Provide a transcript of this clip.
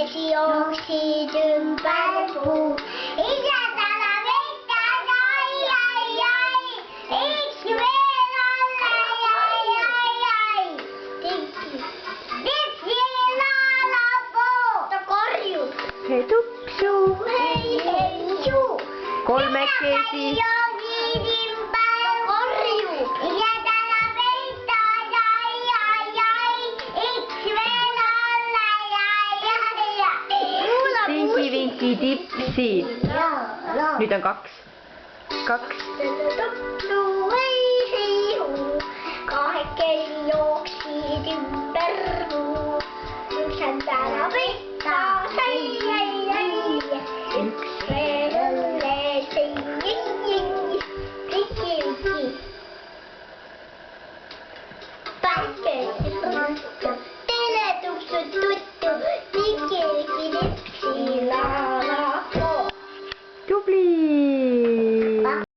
Kahekesi jooksid ümber puu. Ise talle vette sai. Üks veel alla jäi. Tipsi laulapuu. Ta karjub. Hei tupsu. Hei suu. Kolmekesi. Jooksid ümber karjub. Ise talle vette sai. Üks veel alla jäi. Tinki-vinki tipsi. Nüüd on kaks. Kahekesi jooksid ümber puu. Üks endale võtta sai. Üks veel õlle sõi. Tinki-vinki. Päike